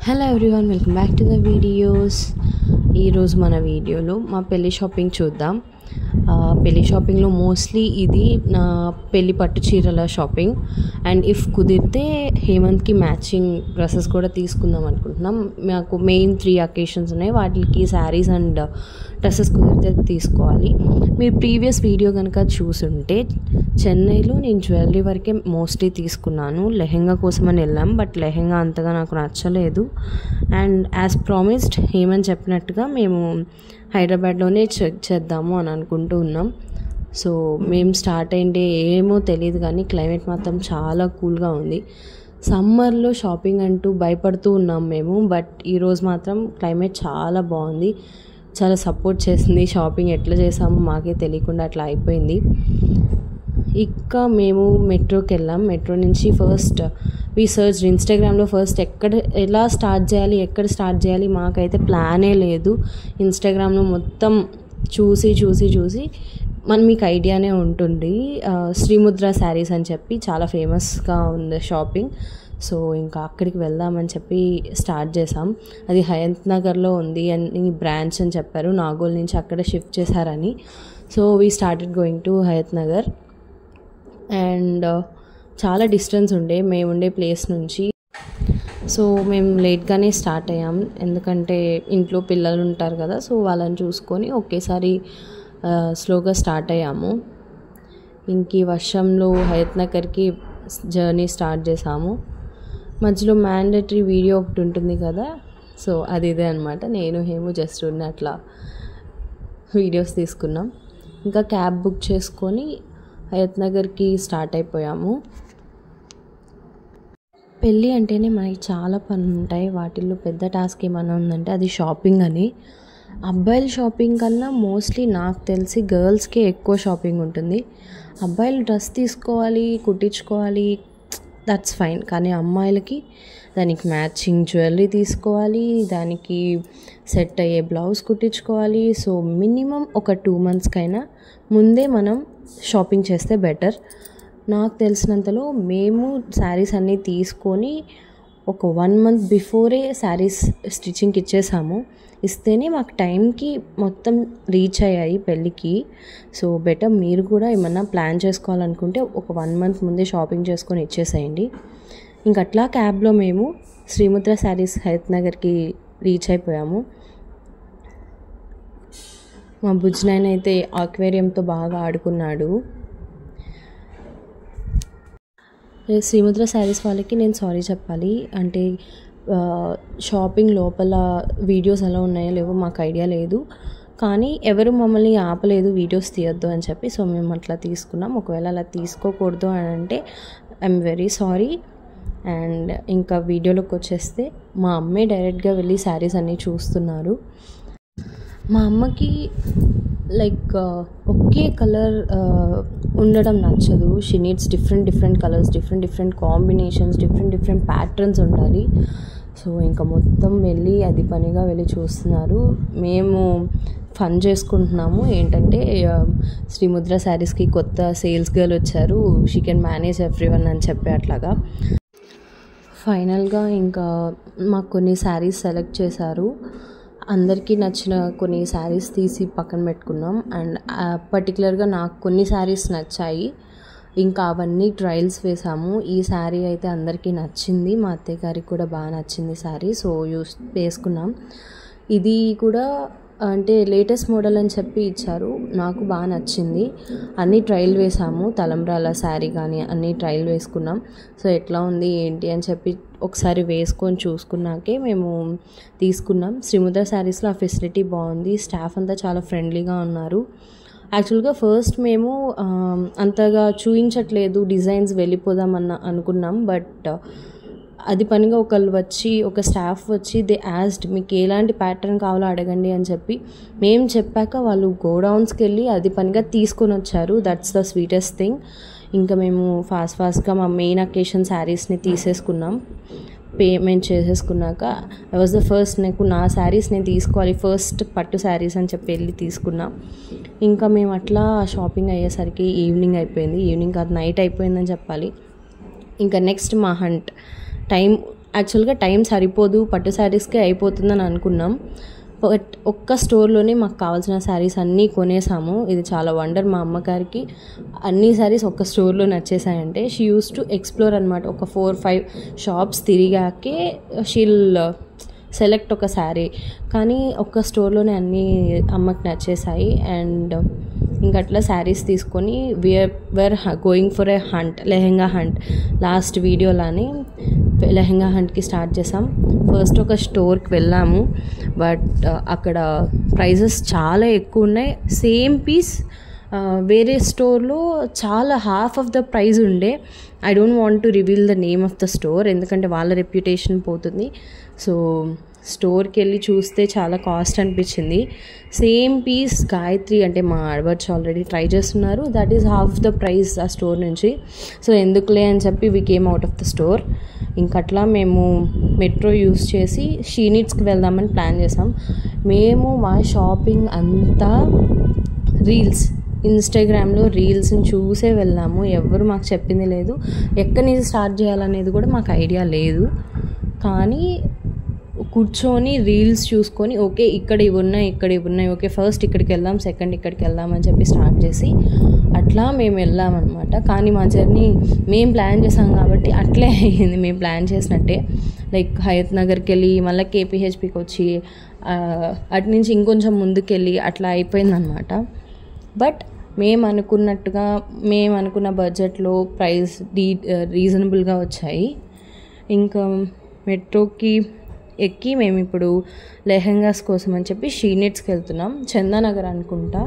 Hello everyone, welcome back to the videos. ఈరోజు మన వీడియోలో మా పెళ్ళి షాపింగ్ చూద్దాం. పెళ్ళి షాపింగ్లో మోస్ట్లీ ఇది నా పెళ్ళి పట్టు చీరల షాపింగ్. అండ్ ఇఫ్ కుదిరితే హేమంత్కి మ్యాచింగ్ డ్రెస్సెస్ కూడా తీసుకుందాం అనుకుంటున్నాం. మాకు మెయిన్ 3 అకేషన్స్ ఉన్నాయి, వాటికి శారీస్ అండ్ డ్రెస్సెస్ కుదిరితే తీసుకోవాలి. మీరు ప్రీవియస్ వీడియో కనుక చూసుంటే చెన్నైలో నేను జ్యువెలరీ వరకే మోస్ట్లీ తీసుకున్నాను. లెహెంగా కోసం అని వెళ్ళాం, బట్ లెహెంగా అంతగా నాకు నచ్చలేదు. అండ్ యాజ్ ప్రామిస్డ్ హేమంత్ చెప్పినట్టుగా మేము హైదరాబాద్లోనే చెక్ చేద్దాము అని అనుకుంటూ ఉన్నాం. సో మేము స్టార్ట్ అయింటే ఏమో తెలియదు, కానీ క్లైమేట్ మాత్రం చాలా కూల్గా ఉంది. సమ్మర్లో షాపింగ్ అంటూ భయపడుతూ ఉన్నాం మేము, బట్ ఈరోజు మాత్రం క్లైమేట్ చాలా బాగుంది, చాలా సపోర్ట్ చేసింది. షాపింగ్ ఎట్లా చేసామో మాకే తెలియకుండా అట్లా అయిపోయింది. ఇంకా మేము మెట్రోకి వెళ్ళాం. మెట్రో నుంచి ఫస్ట్ సర్చ్ ఇన్స్టాగ్రామ్లో ఫస్ట్ ఎలా స్టార్ట్ చేయాలి మాకైతే ప్లానే లేదు. ఇన్స్టాగ్రామ్లో మొత్తం చూసి మీకు ఐడియానే ఉంటుంది. శ్రీముద్ర శారీస్ అని చెప్పి చాలా ఫేమస్గా ఉంది షాపింగ్. సో ఇంకా అక్కడికి వెళ్దామని చెప్పి స్టార్ట్ చేసాం. అది హయత్ నగర్లో ఉంది అని బ్రాంచ్ అని చెప్పారు, నాగోల్ నుంచి అక్కడ షిఫ్ట్ చేశారని. So we started going to Hayat Nagar. And చాలా డిస్టెన్స్ ఉండే మేము ఉండే ప్లేస్ నుంచి. సో మేము లేట్గానే స్టార్ట్ అయ్యాం, ఎందుకంటే ఇంట్లో పిల్లలు ఉంటారు కదా, సో వాళ్ళని చూసుకొని ఒకేసారి స్లోగా స్టార్ట్ అయ్యాము. ఇంక ఈ వర్షంలో హయత్ నగర్కి జర్నీ స్టార్ట్ చేసాము. మధ్యలో మ్యాండేటరీ వీడియో ఒకటి ఉంటుంది కదా, సో అది ఇదే అనమాట. నేను హేము జస్ట్ అట్లా వీడియోస్ తీసుకున్నాం. ఇంకా క్యాబ్ బుక్ చేసుకొని హయత్ నగర్కి స్టార్ట్ అయిపోయాము. పెళ్ళి అంటేనే మనకి చాలా పనులు ఉంటాయి. వాటిల్లో పెద్ద టాస్క్ ఏమైనా ఉందంటే అది షాపింగ్ అని. అబ్బాయిల షాపింగ్ కన్నా మోస్ట్లీ నాకు తెలిసి గర్ల్స్కే ఎక్కువ షాపింగ్ ఉంటుంది. అబ్బాయిలు డ్రెస్ తీసుకోవాలి, కుట్టించుకోవాలి, దట్స్ ఫైన్. కానీ అమ్మాయిలకి దానికి మ్యాచింగ్ జ్యువెలరీ తీసుకోవాలి, దానికి సెట్ అయ్యే బ్లౌజ్ కుట్టించుకోవాలి. సో మినిమం ఒక 2 monthsకైనా ముందే మనం షాపింగ్ చేస్తే బెటర్. నాకు తెలిసినంతలో మేము శారీస్ అన్నీ తీసుకొని ఒక 1 month బిఫోరే శారీస్ స్టిచ్చింగ్కి ఇచ్చేసాము. ఇస్తేనే మాకు టైంకి మొత్తం రీచ్ అయ్యాయి పెళ్ళికి. సో బెటర్ మీరు కూడా ఏమన్నా ప్లాన్ చేసుకోవాలనుకుంటే ఒక 1 month ముందే షాపింగ్ చేసుకొని ఇచ్చేసేయండి. ఇంకట్లా క్యాబ్లో మేము శ్రీముద్ర శారీస్ హయత్ నగర్కి రీచ్ అయిపోయాము. మా బుజ్జినాయన అయితే ఆక్వేరియంతో బాగా ఆడుకున్నాడు. శ్రీముద్ర శారీస్ వాళ్ళకి నేను సారీ చెప్పాలి, అంటే షాపింగ్ లోపల వీడియోస్ ఎలా ఉన్నాయో లేవో మాకు ఐడియా లేదు, కానీ ఎవరు మమ్మల్ని ఆపలేదు వీడియోస్ తీయొద్దు అని చెప్పి. సో మేము అట్లా తీసుకున్నాం. ఒకవేళ అలా తీసుకోకూడదు అని అంటే ఐఎమ్ వెరీ సారీ. అండ్ ఇంకా వీడియోలోకి వచ్చేస్తే మా అమ్మే డైరెక్ట్గా వెళ్ళి శారీస్ అన్నీ చూస్తున్నారు. మా అమ్మకి లైక్ ఒకే కలర్ ఉండడం నచ్చదు. She needs different colours, different combinations, different patterns ఉండాలి. సో ఇంకా మొత్తం వెళ్ళి అది పనిగా వెళ్ళి చూస్తున్నారు. మేము ఫన్ చేసుకుంటున్నాము. ఏంటంటే శ్రీముద్ర శారీస్కి కొత్త సేల్స్ గర్ల్ వచ్చారు, షీ కెన్ మేనేజ్ ఎవ్రీవన్ అని చెప్పి అట్లాగా. ఫైనల్గా ఇంకా మాకు కొన్ని శారీస్ సెలెక్ట్ చేశారు. అందరికీ నచ్చిన కొన్ని శారీస్ తీసి పక్కన పెట్టుకున్నాం. అండ్ పర్టికులర్గా నాకు కొన్ని శారీస్ నచ్చాయి, ఇంకా అవన్నీ ట్రయల్స్ వేసాము. ఈ శారీ అయితే అందరికీ నచ్చింది, మా అత్తయ్య గారికి కూడా బాగా నచ్చింది శారీ. సో వేసుకున్నాం. ఇది కూడా అంటే లేటెస్ట్ మోడల్ అని చెప్పి ఇచ్చారు, నాకు బాగా నచ్చింది. అన్నీ ట్రయల్ వేసాము. తలంబ్రాల శారీ కానీ అన్నీ ట్రయల్ వేసుకున్నాం. సో ఎట్లా ఉంది ఏంటి అని చెప్పి ఒకసారి వేసుకొని చూసుకున్నాకే మేము తీసుకున్నాం. శ్రీముద్ర శారీస్లో ఆ ఫెసిలిటీ బాగుంది, స్టాఫ్ అంతా చాలా ఫ్రెండ్లీగా ఉన్నారు. యాక్చువల్గా ఫస్ట్ మేము అంతగా చూపించట్లేదు, డిజైన్స్ వెళ్ళిపోదామన్న అనుకున్నాం. బట్ అది పనిగా ఒక స్టాఫ్ వచ్చి దే యాస్డ్ మీకు ఎలాంటి ప్యాటర్న్ కావాలో అడగండి అని చెప్పి మేము చెప్పాక వాళ్ళు గోడౌన్స్కి వెళ్ళి అది పనిగా తీసుకొని వచ్చారు. That's the sweetest thing. ఇంకా మేము ఫాస్ట్గా మా మెయిన్ అకేషన్ శారీస్ని తీసేసుకున్నాం. పేమెంట్ చేసేసుకున్నాక ఐ వాజ్ ద ఫస్ట్, నా శారీస్ నేను తీసుకోవాలి ఫస్ట్, పట్టు శారీస్ అని చెప్పి వెళ్ళి తీసుకున్నాం. ఇంకా మేము అట్లా షాపింగ్ అయ్యేసరికి ఈవినింగ్ అయిపోయింది. ఈవినింగ్ కాదు, నైట్ అయిపోయిందని చెప్పాలి. ఇంకా నెక్స్ట్ మా హంట్ టైం యాక్చువల్గా టైం సరిపోదు, పట్టు శారీస్కే అయిపోతుందని అనుకున్నాం. బట్ ఒక్క స్టోర్లోనే మాకు కావాల్సిన శారీస్ అన్నీ కొనేసాము. ఇది చాలా వండర్. మా అమ్మగారికి అన్ని శారీస్ ఒక్క స్టోర్లో నచ్చేసాయంటే షీ యూస్ టు ఎక్స్ప్లోర్ అనమాట. ఒక 4-5 షాప్స్ తిరిగాకే షీల్ సెలెక్ట్ ఒక శారీ. కానీ ఒక్క స్టోర్లోనే అన్నీ అమ్మకి నచ్చేసాయి. అండ్ ఇంకట్లా శారీస్ తీసుకొని were going for a hunt, lehenga hunt. Last వీడియోలానే లెహెంగా హంట్కి స్టార్ట్ చేసాం. ఫస్ట్ ఒక స్టోర్కి వెళ్ళాము, బట్ అక్కడ ప్రైజెస్ చాలా ఎక్కువ ఉన్నాయి. సేమ్ పీస్ వేరే స్టోర్లో చాలా హాఫ్ ఆఫ్ ద ప్రైజ్ ఉండే. I don't want to reveal the name of the store, ఎందుకంటే వాళ్ళ రెప్యుటేషన్ పోతుంది. సో స్టోర్కి వెళ్ళి చూస్తే చాలా కాస్ట్ అనిపించింది. సేమ్ పీస్ గాయత్రి అంటే మా ఆడవచ్చు ఆల్రెడీ ట్రై చేస్తున్నారు, that is half the price ఆ స్టోర్ నుంచి. సో ఎందుకులే అని చెప్పి we came out of the store. ఇంకట్లా మేము మెట్రో యూస్ చేసి షీ నీడ్స్కి వెళ్దామని ప్లాన్ చేసాం. మేము మా షాపింగ్ అంతా ఇన్స్టాగ్రామ్లో రీల్స్ని చూసే వెళ్ళాము. ఎవరు మాకు చెప్పింది లేదు, ఎక్కడి నుంచి స్టార్ట్ చేయాలనేది కూడా మాకు ఐడియా లేదు. కానీ కూర్చొని రీల్స్ చూసుకొని ఓకే ఇక్కడ ఇవి ఉన్నాయి, ఓకే ఫస్ట్ ఇక్కడికి వెళ్దాం, సెకండ్ ఇక్కడికి వెళ్దాం అని చెప్పి స్టార్ట్ చేసి అట్లా మేము వెళ్ళామన్నమాట. కానీ మా జర్నీ మేము ప్లాన్ చేసాం కాబట్టి అట్లే అయ్యింది, మేము ప్లాన్ చేసినట్టే. లైక్ హయత్ నగర్కి వెళ్ళి మళ్ళీ కేపీహెచ్పికి వచ్చి అటు నుంచి ఇంకొంచెం ముందుకెళ్ళి అట్లా అయిపోయిందనమాట. బట్ మేము అనుకున్న బడ్జెట్లో ప్రైస్ రీజనబుల్గా వచ్చాయి. ఇంకా మెట్రోకి ఎక్కి మేము ఇప్పుడు లెహెంగాస్ కోసం అని చెప్పి షీ నీడ్స్కి వెళ్తున్నాం. చందానగర్ అనుకుంటా.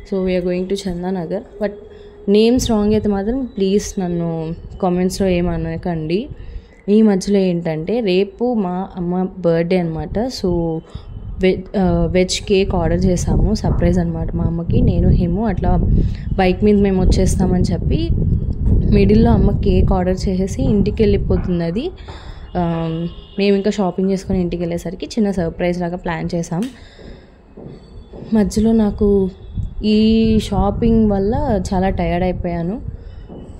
So we are going to Chandanagar. But names wrong అయితే మాత్రం ప్లీజ్ నన్ను కామెంట్స్లో ఏమనకండి. ఈ మధ్యలో ఏంటంటే రేపు మా అమ్మ బర్త్డే అనమాట. సో వెజ్ కేక్ ఆర్డర్ చేసాము, సర్ప్రైజ్ అనమాట మా అమ్మకి. నేను హేము అట్లా బైక్ మీద మేము వచ్చేస్తామని చెప్పి మిడిల్లో అమ్మ కేక్ ఆర్డర్ చేసేసి ఇంటికి వెళ్ళిపోతుంది. అది మేము ఇంకా షాపింగ్ చేసుకొని ఇంటికి వెళ్ళేసరికి చిన్న సర్ప్రైజ్ లాగా ప్లాన్ చేసాం. మధ్యలో నాకు ఈ షాపింగ్ వల్ల చాలా టయర్డ్ అయిపోయాను.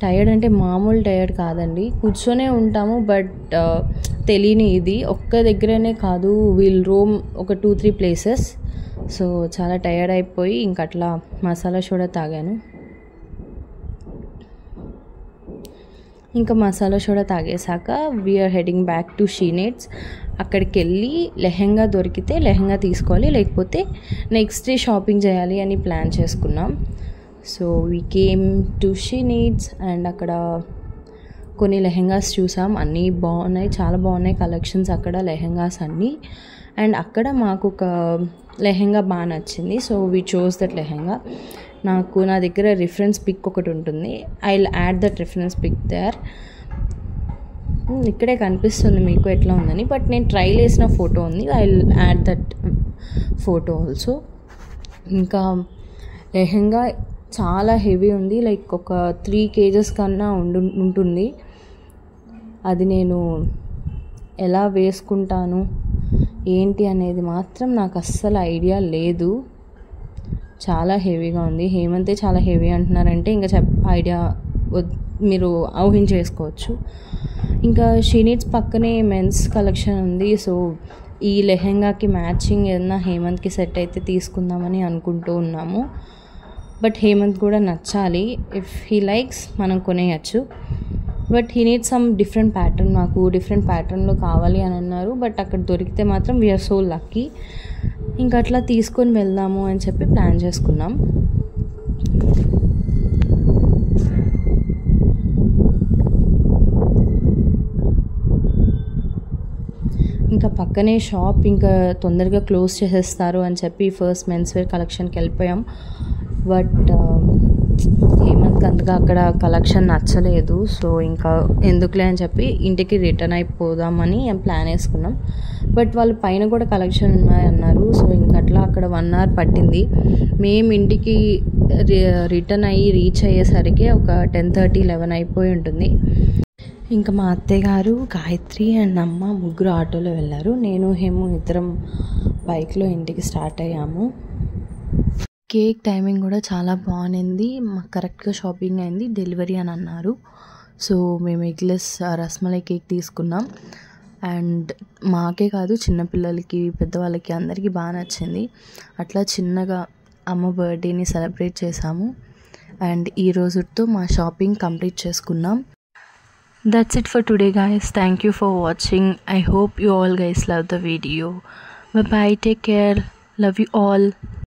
టయర్డ్ అంటే మామూలు టయర్డ్ కాదండి, కూర్చొనే ఉంటాము. బట్ తెలియని ఇది ఒక్క దగ్గరనే కాదు, వీల్ రోమ్ ఒక 2-3 ప్లేసెస్. సో చాలా టయర్డ్ అయిపోయి ఇంకట్లా మసాలా సోడా తాగాను. ఇంకా మసాలా సోడా తాగేశాక we're heading back to she needs. అక్కడికి వెళ్ళి లెహెంగా దొరికితే లెహెంగా తీసుకోవాలి, లేకపోతే నెక్స్ట్ డే షాపింగ్ చేయాలి అని ప్లాన్ చేసుకున్నాం. So we came to she needs and అక్కడ కొన్ని లెహెంగాస్ చూసాం. అన్నీ బాగున్నాయి, చాలా బాగున్నాయి కలెక్షన్స్ అక్కడ లెహెంగాస్ అన్నీ. అండ్ అక్కడ మాకు ఒక లెహెంగా బాగా నచ్చింది. So we chose that lehenga. నా దగ్గర రిఫరెన్స్ పిక్ ఒకటి ఉంటుంది, I will add that reference pic there. ఇక్కడే కనిపిస్తుంది మీకు ఎట్లా ఉందని, బట్ నేను ట్రైల్ వేసిన ఫోటో ఉంది, I will add that photo also. ఇంకా లెహెంగా చాలా హెవీ ఉంది, లైక్ ఒక 3 kgs కన్నా ఉంటుంది. అది నేను ఎలా వేసుకుంటాను ఏంటి అనేది మాత్రం నాకు అస్సలు ఐడియా లేదు. చాలా హెవీగా ఉంది. హేమంతే చాలా హెవీ అంటున్నారంటే ఇంకా ఐడియా మీరు ఊహించేసుకోవచ్చు. ఇంకా షీ నీడ్స్ పక్కనే మెన్స్ కలెక్షన్ ఉంది. సో ఈ లెహెంగాకి మ్యాచింగ్ ఏదన్నా హేమంత్కి సెట్ అయితే తీసుకుందామని అనుకుంటూ ఉన్నాము. బట్ హేమంత్ కూడా నచ్చాలి, ఇఫ్ హీ లైక్స్ మనం కొనేయచ్చు. But he need some different pattern, నాకు డిఫరెంట్ ప్యాటర్న్లో కావాలి అని అన్నారు. బట్ అక్కడ దొరికితే మాత్రం వీఆర్ సో లక్కీ. ఇంకా అట్లా తీసుకొని వెళ్దాము అని చెప్పి ప్లాన్ చేసుకున్నాం. ఇంకా పక్కనే షాప్ ఇంకా తొందరగా క్లోజ్ చేసేస్తారు అని చెప్పి ఫస్ట్ మెన్స్ వేర్ కలెక్షన్కి వెళ్ళిపోయాం. బట్ హేమంత్కి అంతగా అక్కడ కలెక్షన్ నచ్చలేదు. సో ఇంకా ఎందుకులే అని చెప్పి ఇంటికి రిటర్న్ అయిపోదామని ప్లాన్ వేసుకున్నాం. బట్ వాళ్ళు పైన కూడా కలెక్షన్ ఉన్నాయన్నారు. సో ఇంకా అట్లా అక్కడ 1 hour పట్టింది. మేము ఇంటికి రిటర్న్ అయ్యి రీచ్ అయ్యేసరికి ఒక 10:30-11 అయిపోయి ఉంటుంది. ఇంకా మా అత్తయ్య గారు, గాయత్రి అండ్ అమ్మ ముగ్గురు ఆటోలో వెళ్ళారు. నేను హేము ఇద్దరం బైక్లో ఇంటికి స్టార్ట్ అయ్యాము. కేక్ టైమింగ్ కూడా చాలా బాగుంది, మాకు కరెక్ట్గా షాపింగ్ అయింది, డెలివరీ అని అన్నారు. సో మేము ఎగ్లెస్ రస్మలై కేక్ తీసుకున్నాం. అండ్ మాకే కాదు చిన్నపిల్లలకి పెద్దవాళ్ళకి అందరికీ బాగా నచ్చింది. అట్లా చిన్నగా అమ్మ బర్త్డేని సెలబ్రేట్ చేసాము. అండ్ ఈ రోజుతో మా షాపింగ్ కంప్లీట్ చేసుకున్నాం. That's it for today, guys. Thank you for watching. I hope you all guys love the video. Bye bye, take care, love you all.